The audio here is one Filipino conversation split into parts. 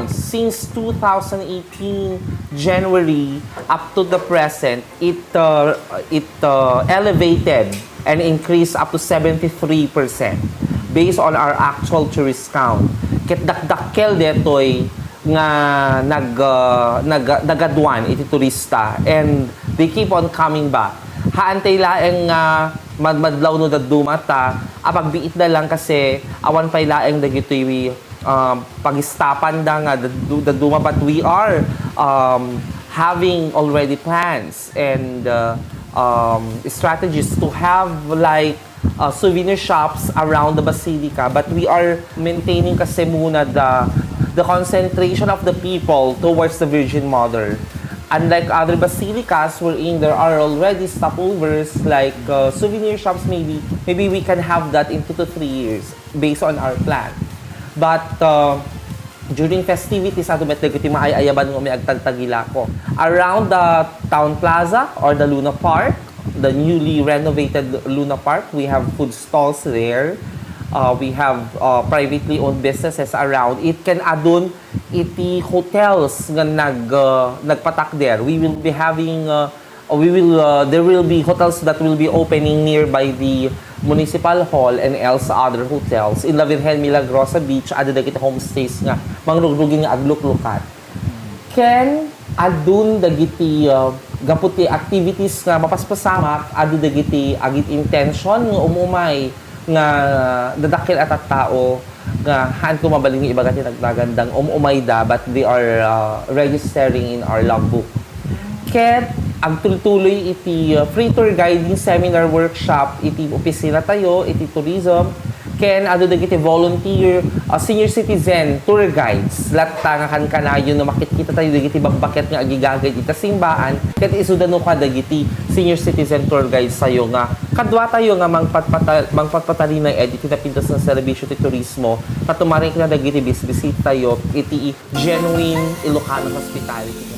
since 2018 January up to the present, it elevated and increased up to 73% based on our actual tourist count. Ket dakdakkel detoy nga nagadwan iti turista, and they keep on coming back. Haantay laeng madmadlaw no dadumata, apagbiit na lang kasi awan pay laeng dagitoy pagistapan da nga daduma, but we are having already plans and strategies to have like souvenir shops around the basilica, but we are maintaining kasi muna the concentration of the people towards the Virgin Mother. Unlike other basilicas wherein there are already stopovers like souvenir shops, maybe we can have that in 2 to 3 years based on our plan. But during festivities, ato met dagiti maayaban ng agtagtagila ko around the Town Plaza or the Luna Park, the newly renovated Luna Park. We have food stalls there. We have privately owned businesses around. It can adun iti hotels nga nagpatak there. We will be having there will be hotels that will be opening nearby the Municipal Hall and else other hotels. In La Virgen Milagrosa Beach, ada dagiti homestays nga mangrugrugi nga agluklukat. Ken adun dagiti gaputi activities nga mapaspasamak, adu dagiti agit intention nga umumay nga dadakil at tao nga haan ko mabaling iba gati nagdagandang umayda, but they are registering in our logbook. Ket agtultuloy iti free tour guiding seminar workshop iti opisina tayo iti tourism, ken adu dagiti volunteer senior citizen tour guides latta nga kan kanayon na makikita tayo dagiti bagbaket nga agigagay iti simbaan, ket isudano ka dagiti senior citizen tour guides sayo nga kadwa tayo nga mangpatpatalinay iti napintas ng serbisyo ti turismo patumarik na dagiti bisita tayo iti genuine Ilocano hospitality.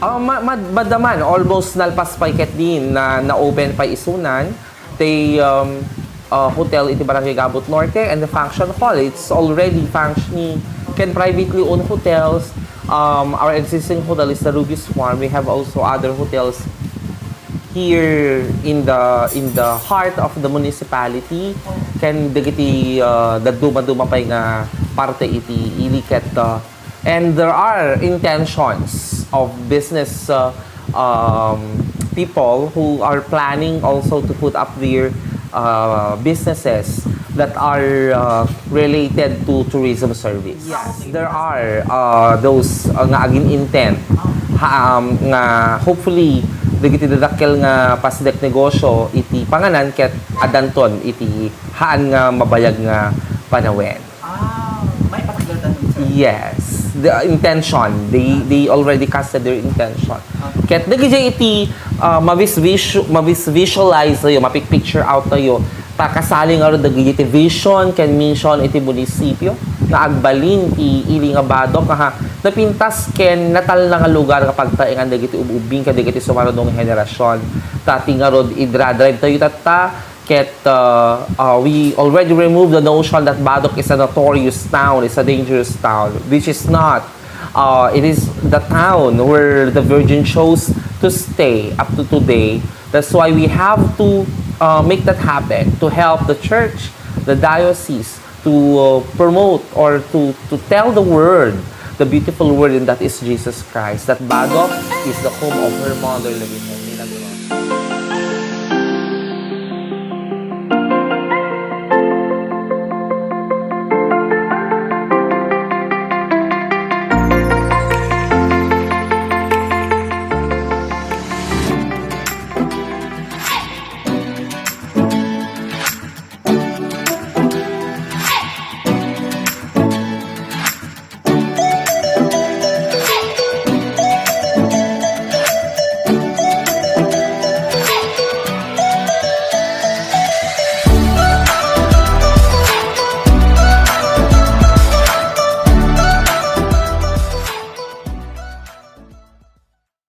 Madaman, almost nalpas pa iket din na open pa isunan. They hotel iti Barangay Gabot Norte and the function hall. It's already functioning. Can privately owned hotels. Our existing hotel is the Ruby's Farm. We have also other hotels here in the heart of the municipality. Can dagiti daduma pay nga parte iti iliket. And there are intentions of business people who are planning also to put up their businesses that are related to tourism service. Yes, there are those nga agin intent nga hopefully dagiti dadakkel nga pasidek negosyo iti panganan ket adanton iti haan nga mabayag nga panawen. May pataglan. Yes. The intention, they already casted their intention. Ket dagiti iti visualize tayo, mapicture out tayo. Takasali nga ro dagiti vision ken mission iti munisipyo nga agbalin ti ili nga Badoc nga napintas ken natal na nga lugar kapag taingan dagiti ububing ken dagiti sumarodong henerasyon. Tati nga rod idra-drive tayo tatta. Ket we already removed the notion that Badoc is a notorious town, it's a dangerous town, which is not. It is the town where the Virgin chose to stay up to today. That's why we have to make that happen, to help the church, the diocese, to promote or to tell the word, the beautiful word, and that is Jesus Christ, that Badoc is the home of her mother, Levin.